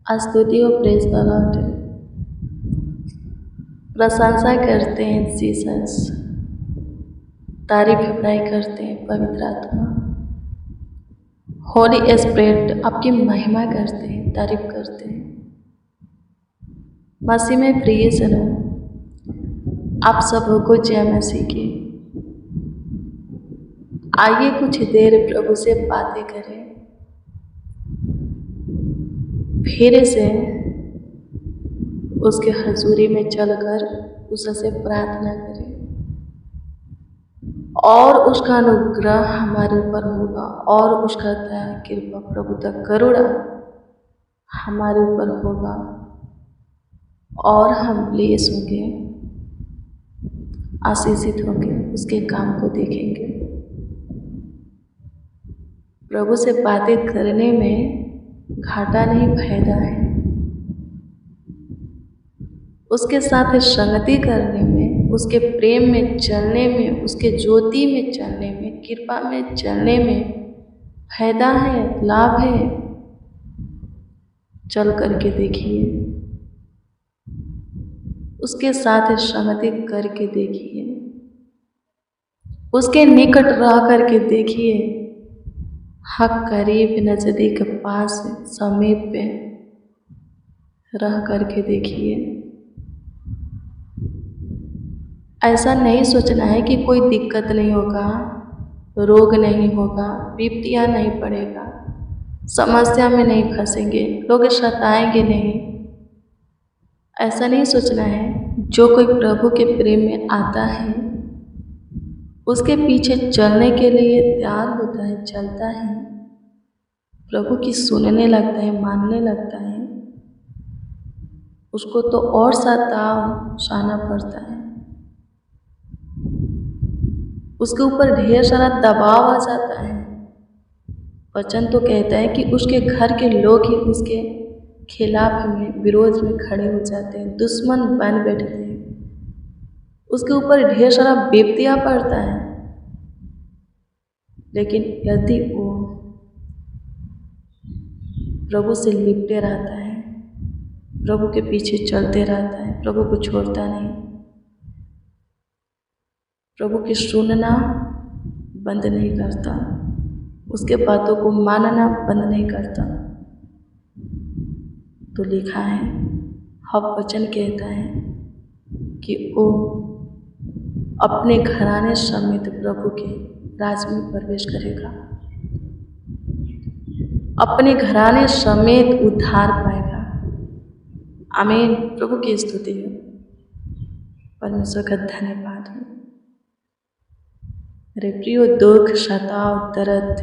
स्तुति और praise the Lord. प्रशंसा करते हैं जीसस, तारीफ बड़ाई करते हैं पवित्र आत्मा। होली स्पिरिट आपकी महिमा करते हैं, तारीफ करते हैं। मसीह में प्रिय जनों, आप सबको जय मसीह की। आइए कुछ देर प्रभु से बातें करें, फिर से उसके हजूरी में चलकर उससे प्रार्थना करें और उसका अनुग्रह हमारे ऊपर होगा और उसका दया कृपा प्रभु तक करुणा हमारे ऊपर होगा और हम ब्लेस होंगे, आशीषित होंगे, उसके काम को देखेंगे। प्रभु से बातें करने में घाटा नहीं, फायदा है। उसके साथ संगति करने में, उसके प्रेम में चलने में, उसके ज्योति में चलने में, कृपा में चलने में फायदा है, लाभ है। चल करके देखिए, उसके साथ संगति करके देखिए, उसके निकट रह करके देखिए। हक करीब, नजदीक, पास, समीप पे रह करके देखिए। ऐसा नहीं सोचना है कि कोई दिक्कत नहीं होगा, रोग नहीं होगा, विपत्तियां नहीं पड़ेगा, समस्या में नहीं फंसेंगे, लोग सताएंगे नहीं। ऐसा नहीं सोचना है। जो कोई प्रभु के प्रेम में आता है, उसके पीछे चलने के लिए तैयार होता है, चलता है, प्रभु की सुनने लगता है, मानने लगता है, उसको तो और सताव सहना पड़ता है। उसके ऊपर ढेर सारा दबाव आ जाता है। वचन तो कहता है कि उसके घर के लोग ही उसके खिलाफ में, विरोध में खड़े हो जाते हैं, दुश्मन बन बैठते हैं। उसके ऊपर ढेर सारा विपत्तियां पड़ता है। लेकिन यदि वो प्रभु से लिपटे रहता है, प्रभु के पीछे चलते रहता है, प्रभु को छोड़ता नहीं, प्रभु की सुनना बंद नहीं करता, उसके बातों को मानना बंद नहीं करता, तो लिखा है, हव वचन कहता है कि वो अपने घराने समेत प्रभु के राज में प्रवेश करेगा, अपने घराने समेत उद्धार पाएगा। आमीन। प्रभु की स्तुति हो, परमेश्वर का धन्यवाद हो। अरे प्रियो, दुख, सताव, दर्द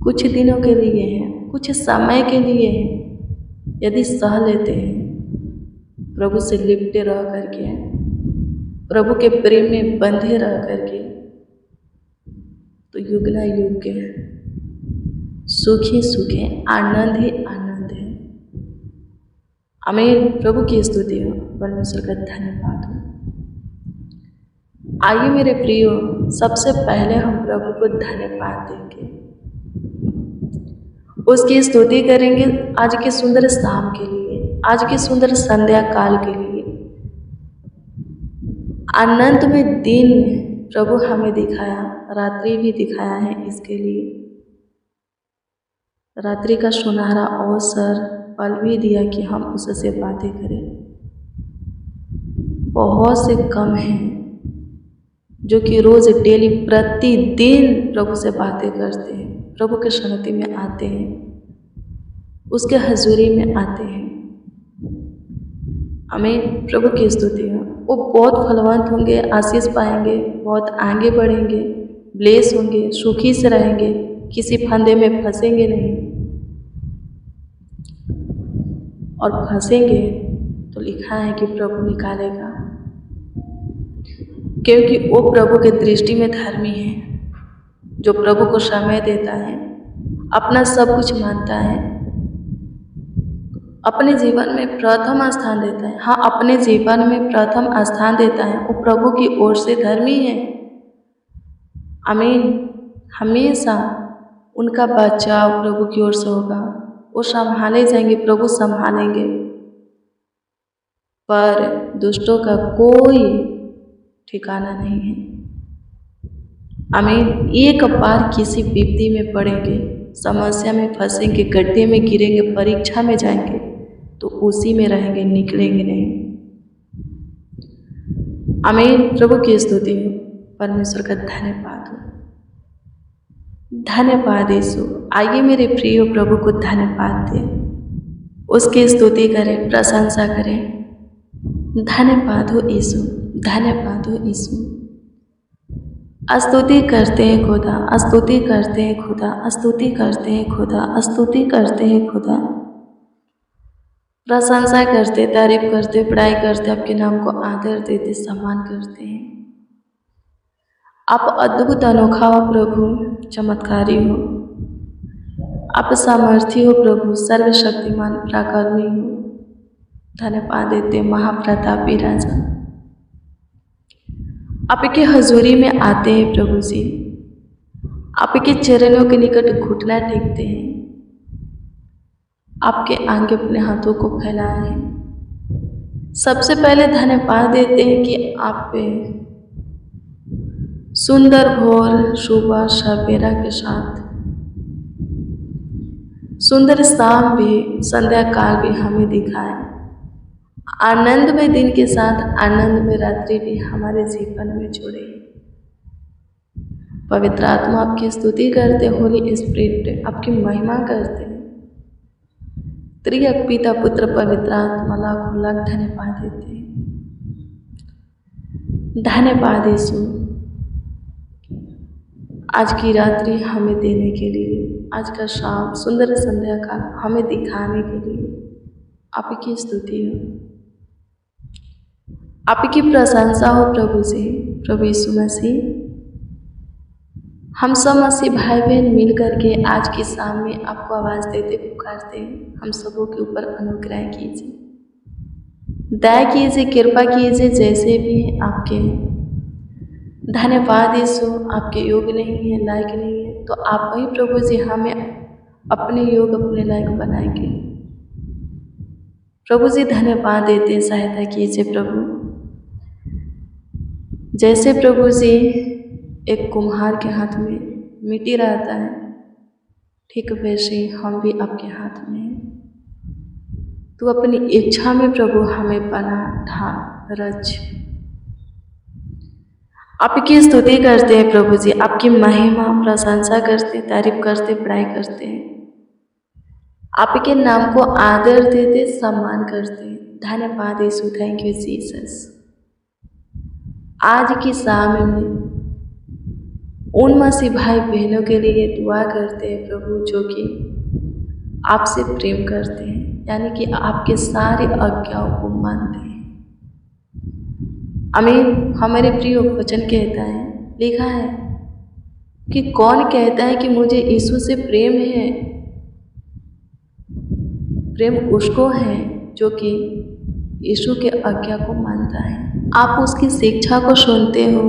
कुछ दिनों के लिए है, कुछ समय के लिए है। यदि सह लेते हैं, प्रभु से लिपटे रह करके, प्रभु के प्रेम में बंधे रह करके, तो युग ना युग के सुख ही सुख है, आनंद ही आनंद है। आमीन। प्रभु की स्तुति हो, परमेश्वर का धन्यवाद हो। आइए मेरे प्रियो, सबसे पहले हम प्रभु को धन्यवाद देंगे, उसकी स्तुति करेंगे आज के सुंदर शाम के लिए, आज के सुंदर संध्या काल के लिए। अनंत में दिन प्रभु हमें दिखाया, रात्रि भी दिखाया है। इसके लिए रात्रि का सुनहरा अवसर पल भी दिया कि हम उससे बातें करें। बहुत से कम हैं जो कि रोज डेली प्रतिदिन प्रभु से बातें करते हैं, प्रभु के संगति में आते हैं, उसके हजूरी में आते हैं। आमीन। प्रभु की स्तुति हो। वो बहुत फलवंत होंगे, आशीष पाएंगे, बहुत आगे बढ़ेंगे, ब्लेस होंगे, सुखी से रहेंगे, किसी फंदे में फंसेंगे नहीं। और फंसेंगे तो लिखा है कि प्रभु निकालेगा, क्योंकि वो प्रभु के दृष्टि में धर्मी है। जो प्रभु को समय देता है, अपना सब कुछ मानता है, अपने जीवन में प्रथम स्थान देता है। हाँ, अपने जीवन में प्रथम स्थान देता है, वो प्रभु की ओर से धर्मी है। आमीन। हमेशा उनका बचाव प्रभु की ओर से होगा, वो संभाले जाएंगे, प्रभु संभालेंगे। पर दुष्टों का कोई ठिकाना नहीं है। आमीन। एक बार किसी विपत्ति में पड़ेंगे, समस्या में फंसेंगे, गड्ढे में गिरेंगे, परीक्षा में जाएंगे, तो उसी में रहेंगे, निकलेंगे नहीं। आमीन। प्रभु की स्तुति हो, परमेश्वर का धन्यवाद हो। धन्यवाद यीशु। आइए मेरे प्रिय प्रभु को धन्यवाद दें, उसकी स्तुति करें, प्रशंसा करें। धन्यवाद हो यीशु, धन्यवाद हो यीशु। स्तुति करते हैं खुदा, स्तुति करते हैं खुदा, स्तुति करते हैं खुदा, स्तुति करते हैं खुदा। प्रशंसा करते, तारीफ करते, बड़ाई करते, आपके नाम को आदर देते, सम्मान करते हैं। आप अद्भुत अनोखा हो प्रभु, चमत्कारी हो। आप सामर्थी हो प्रभु, सर्वशक्तिमान पराक्रमी हो। धन्यवाद देते महाप्रतापी राजा। आपके हजूरी में आते हैं प्रभु जी, आपके चरणों के निकट घुटना टेकते हैं, आपके आगे अपने हाथों को फैलाए हैं। सबसे पहले धन्यवाद देते हैं कि आप पे सुंदर भोर, सुबह सवेरा के साथ सुंदर शाम भी, संध्या काल भी हमें दिखाए। आनंद में दिन के साथ आनंद में रात्रि भी हमारे जीवन में जुड़े। पवित्र आत्मा आपकी स्तुति करते, होली स्पिरिट आपकी महिमा करते। त्रिएक पिता पुत्र पवित्र आत्मा लाखों लाख धन्यवाद देते। धन्यवाद यीशु, आज की रात्रि हमें देने के लिए, आज का शाम सुंदर संध्या का हमें दिखाने के लिए आपकी स्तुति हो, आपकी प्रशंसा हो प्रभु जी। प्रभु यीशु मसीह, हम सब मसीह भाई बहन मिल करके आज की शाम में आपको आवाज़ देते पुकारते हैं। हम सबों के ऊपर अनुग्रह कीजिए, दया कीजिए, कृपा कीजिए, जैसे भी हैं आपके। धन्यवाद यीशु, आपके योग नहीं है, लायक नहीं है, तो आप वही प्रभु जी हमें अपने योग अपने लायक बनाएंगे। प्रभु जी धन्यवाद देते, सहायता कीजिए प्रभु। जैसे प्रभु जी एक कुम्हार के हाथ में मिट्टी रहता है, ठीक वैसे हम भी आपके हाथ में हैं। तो अपनी इच्छा में प्रभु हमें बना, ढाल, रच। आपकी स्तुति करते हैं प्रभु जी, आपकी महिमा प्रशंसा करते, तारीफ करते, बड़ाई करते हैं, आपके नाम को आदर देते, सम्मान करते। धन्यवाद यीशु, थैंक यू जीसस। आज की शाम में उन मसीह भाई बहनों के लिए दुआ करते हैं प्रभु, जो कि आपसे प्रेम करते हैं, यानी कि आपके सारे आज्ञाओं को मानते हैं। आमीन। हमारे प्रिय वचन कहता है, लिखा है कि कौन कहता है कि मुझे यीशु से प्रेम है? प्रेम उसको है जो कि यीशु के आज्ञा को मानता है। आप उसकी शिक्षा को सुनते हो,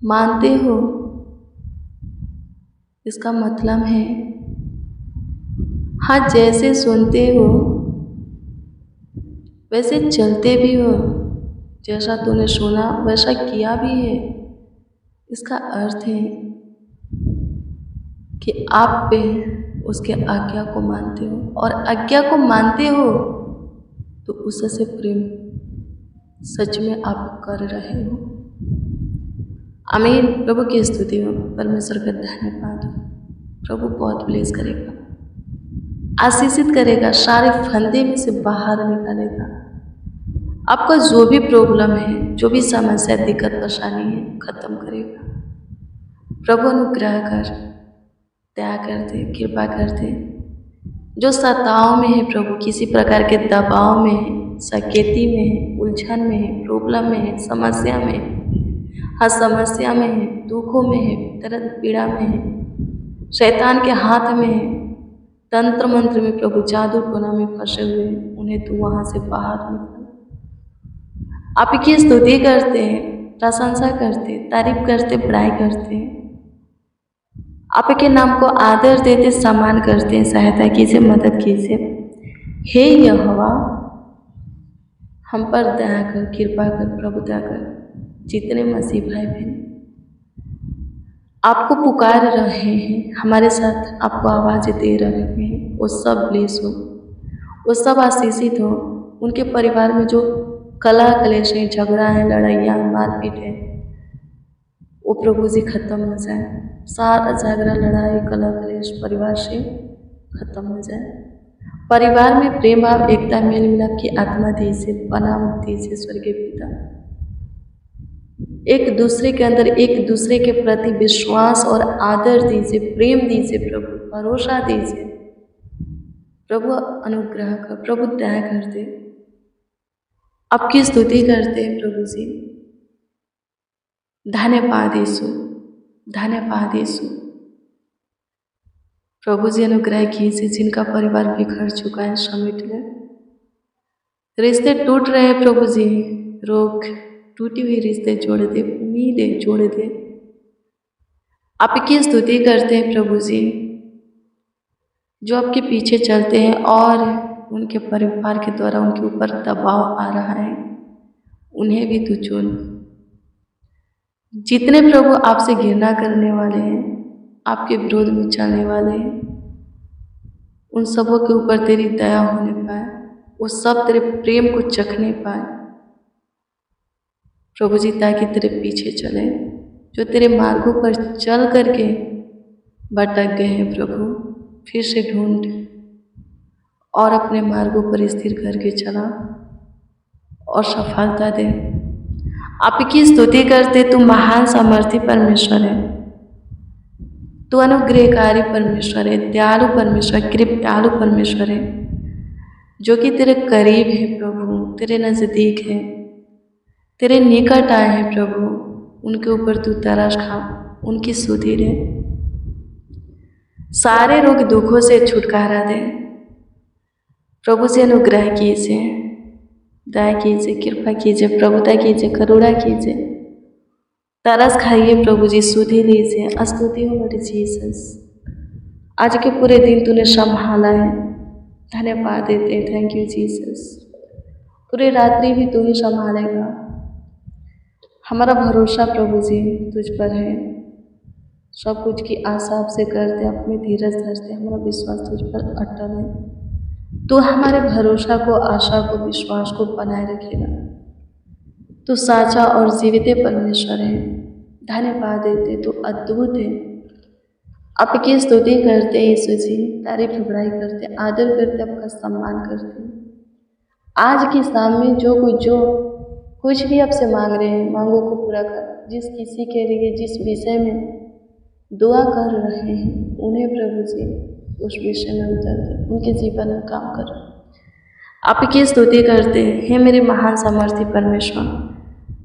मानते हो, इसका मतलब है हाँ, जैसे सुनते हो वैसे चलते भी हो, जैसा तूने सुना वैसा किया भी है। इसका अर्थ है कि आप पे उसके आज्ञा को मानते हो, और आज्ञा को मानते हो तो उससे प्रेम सच में आप कर रहे हो। आमीन। प्रभु की स्तुति हो, परमेश्वर का धन्यवाद हो। प्रभु बहुत ब्लेस करेगा, आशीषित करेगा, सारे फंदे में से बाहर निकालेगा। आपका जो भी प्रॉब्लम है, जो भी समस्या, दिक्कत, परेशानी है, खत्म करेगा। प्रभु अनुग्रह कर, दया कर दे, कृपा कर दे। जो सताव में है प्रभु, किसी प्रकार के दबाव में है, सकेती में है, उलझन में है, प्रॉब्लम में है, समस्या में है, हर समस्या में है, दुखों में है, दर्द पीड़ा में है, शैतान के हाथ में है, तंत्र मंत्र में प्रभु, जादू टोना में फंसे हुए, उन्हें तू वहाँ से बाहर निकाल। आपकी स्तुति करते हैं, प्रशंसा करते, तारीफ करते, बड़ाई करते हैं। आपके नाम को आदर देते, सम्मान करते हैं। सहायता कीजिए, मदद कीजिए। हे यहोवा, हम पर दया कर, कृपा कर, प्रभुता कर। जितने मसीह भाई बहन आपको पुकार रहे हैं, हमारे साथ आपको आवाज़ दे रहे हैं, वो सब ब्लेस हो, वो सब आशीषित हो। उनके परिवार में जो कलह कलेश है, झगड़ा है, लड़ाइयाँ, मारपीट है, वो प्रभु जी खत्म हो जाए। सारा झगड़ा, लड़ाई, कलह कलेश परिवार से खत्म हो जाए। परिवार में प्रेम भाव, एकता, मेल मिलाप की आत्मा दीजिए, पनाह दीजिए स्वर्गीय पिता। एक दूसरे के अंदर एक दूसरे के प्रति विश्वास और आदर दीजिए, प्रेम दीजिए प्रभु, भरोसा दीजिए प्रभु। अनुग्रह कर प्रभु, दया कर दे। आपकी स्तुति करते हैं प्रभु जी। धन्यवाद यीशु, धन्यवाद यीशु। प्रभु जी अनुग्रह कीजिए, जिनका परिवार बिखर चुका है समेट ले, रिश्ते टूट रहे हैं प्रभु जी, रोग टूटी हुई रिश्ते जोड़ दे, उम्मीदें जोड़ दे। आपकी स्तुति करते हैं प्रभु जी। जो आपके पीछे चलते हैं और उनके परिवार के द्वारा उनके ऊपर दबाव आ रहा है, उन्हें भी तू चुन। जितने प्रभु आपसे घृणा करने वाले हैं, आपके विरोध में चलने वाले हैं, उन सबों के ऊपर तेरी दया होने पाए, वो सब तेरे प्रेम को चखने पाए प्रभु जी, ताकि तेरे पीछे चले। जो तेरे मार्गों पर चल करके भटक गए हैं प्रभु, फिर से ढूंढ और अपने मार्गों पर स्थिर करके चला और सफलता दे। आपकी स्तुति करते, तू महान सामर्थी परमेश्वर है, तू अनुग्रहकारी परमेश्वर है, दयालु परमेश्वर, कृपालु परमेश्वर है, जो कि तेरे करीब है प्रभु, तेरे नज़दीक है, तेरे निकट आए हैं प्रभु। उनके ऊपर तू तरस खा, उनकी सुधि दे, सारे रोग दुखों से छुटकारा दे प्रभु से। अनुग्रह कीजिए, दया कीजिए, कृपा कीजिए, प्रभुता कीजिए, करुणा कीजिए, तरस खाइए प्रभु जी, सुधि दीजिए। स्तुति हो लॉर्ड जीसस, आज के पूरे दिन तूने संभाला है, धन्यवाद देते हैं। Thank you Jesus. पूरी रात्रि भी तू ही संभालेगा। हमारा भरोसा प्रभु जी तुझ पर है, सब कुछ की आशा आपसे करते, अपने धीरज धरते, हमारा विश्वास तुझ पर अटल है। तू हमारे भरोसा को, आशा को, विश्वास को बनाए रखेगा। तू साचा और जीवित परमेश्वर है, धन्यवाद देते, तू अद्भुत है। आपकी स्तुति करते यीशु जी, तारीफ बड़ाई करते, आदर करते, आपका सम्मान करते। आज की शाम में जो कुछ भी आपसे मांग रहे हैं, मांगों को पूरा कर। जिस किसी के लिए जिस विषय में दुआ कर रहे हैं, उन्हें प्रभु जी उस विषय में उतर दे, उनके जीवन में काम कर। आपकी स्तुति करते हैं, हे मेरे महान सामर्थी परमेश्वर।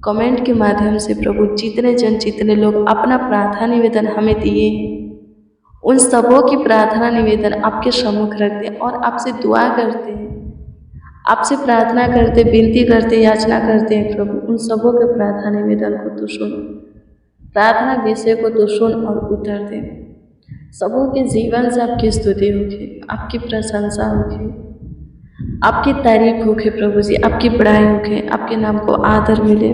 कमेंट के माध्यम से प्रभु जितने लोग अपना प्रार्थना निवेदन हमें दिए हैं, उन सबों की प्रार्थना निवेदन आपके सम्मुख रखते हैं और आपसे दुआ करते हैं, आपसे प्रार्थना करते, विनती करते, याचना करते हैं प्रभु। उन सबों के प्रार्थना निवेदन को तू सुन, प्रार्थना विषय को तू सुन और उत्तर दे। सबों के जीवन से आपकी स्तुति होगी, आपकी प्रशंसा होगी, आपकी तारीफ होगी प्रभु जी, आपकी बड़ाई होगी, आपके नाम को आदर मिले।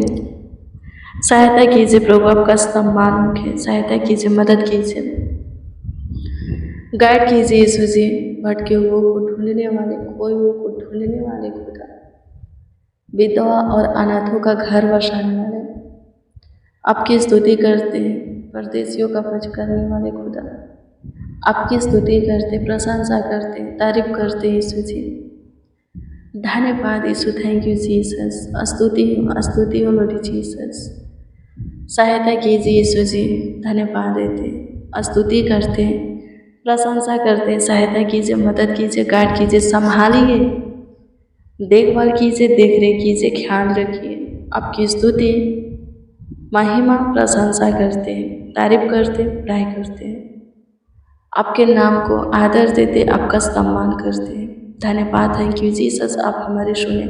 सहायता कीजिए प्रभु, आपका सम्मान होगी, सहायता कीजिए, मदद कीजिए, गाइड कीजिए यीशु जी। भटके हुओं को ढूंढने वाले, खोए हुओं को ढूंढने वाले खुदा, विधवा और अनाथों का घर बसाने वाले, आपकी स्तुति करते हैं। परदेशियों का पक्ष करने वाले खुदा, आपकी स्तुति करते, प्रशंसा करते, तारीफ करते यीशु जी। धन्यवाद यीशु, थैंक यू जीसस। स्तुति हो लॉर्ड जीसस। सहायता कीजिए यीशु जी, धन्यवाद देते, स्तुति करते, प्रशंसा करते, सहायता कीजिए, मदद कीजिए, गाइड कीजिए, संभालिए, देखभाल कीजिए, देखरेख कीजिए, ख्याल रखिए। आपकी स्तुति, महिमा, प्रशंसा करते हैं, तारीफ करते, बड़ाई करते हैं, आपके नाम को आदर देते, आपका सम्मान करते हैं। धन्यवाद, थैंक यू जीसस। आप हमारे सुने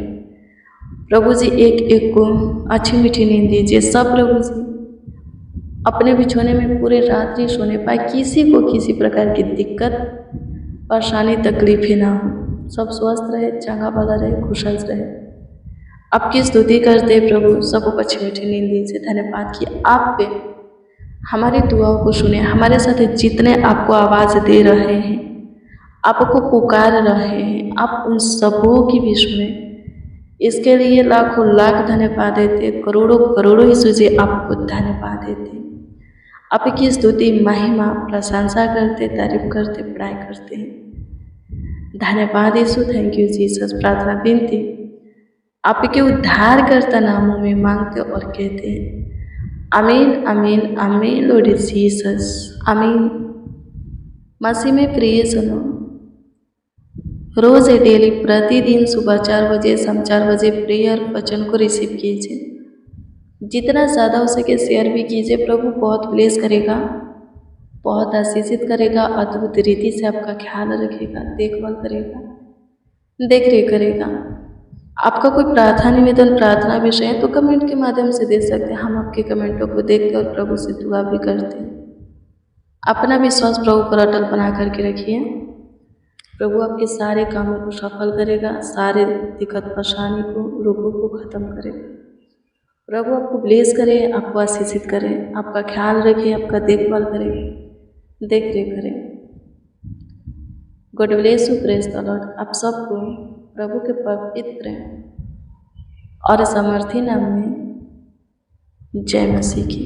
प्रभु जी, एक एक को अच्छी मीठी नींद दीजिए सब प्रभु जी, अपने बिछौने में पूरे रात्रि सोने पाए, किसी को किसी प्रकार की दिक्कत, परेशानी, तकलीफें ना हो, सब स्वस्थ रहे, चंगा भला रहे, खुशहाल रहे। आपकी स्तुति करते प्रभु, सबको अच्छी मीठी नींद दीजिए। धन्यवाद कि आप पे हमारी दुआओं को सुने। हमारे साथ जितने आपको आवाज़ दे रहे हैं, आपको पुकार रहे हैं, आप उन सबों की भी सुने। इसके लिए लाखों लाख धन्यवाद देते, करोड़ों करोड़ों यीशु जी आपको धन्यवाद देते। आपकी स्तुति, महिमा, प्रशंसा करते, तारीफ करते, बड़ाई करते हैं। धन्यवाद यीशु, थैंक यू जीसस। प्रार्थना विनती आपके उद्धारकर्ता नामों में मांगते और कहते हैं आमीन, आमीन, आमीन। लॉर्ड जीसस, आमीन। मसीह में प्रिय सुनो, रोज़ डेली प्रतिदिन सुबह 4 बजे, शाम 4 बजे प्रेयर वचन को रिसीव कीजिए। जितना ज़्यादा हो सके शेयर भी कीजिए। प्रभु बहुत ब्लेस करेगा, बहुत आशीषित करेगा, अद्भुत रीति से आपका ख्याल रखेगा, देखभाल करेगा, देख रेख करेगा। आपका कोई प्रार्थना निवेदन, प्रार्थना विषय है तो कमेंट के माध्यम से दे सकते हैं। हम आपके कमेंटों को देखते और प्रभु से दुआ भी करते हैं। अपना विश्वास प्रभु पर अटल बना करके रखिए। प्रभु आपके सारे कामों को सफल करेगा, सारे दिक्कत परेशानी को, रोगों को खत्म करेगा। प्रभु आपको ब्लेस करे, आपको आशीषित करे, आपका ख्याल रखे, आपका देखभाल करे, देख रेख करे। God bless you, praise the Lord. आप सबको प्रभु के पवित्र और समर्थी नाम में जय मसीह की।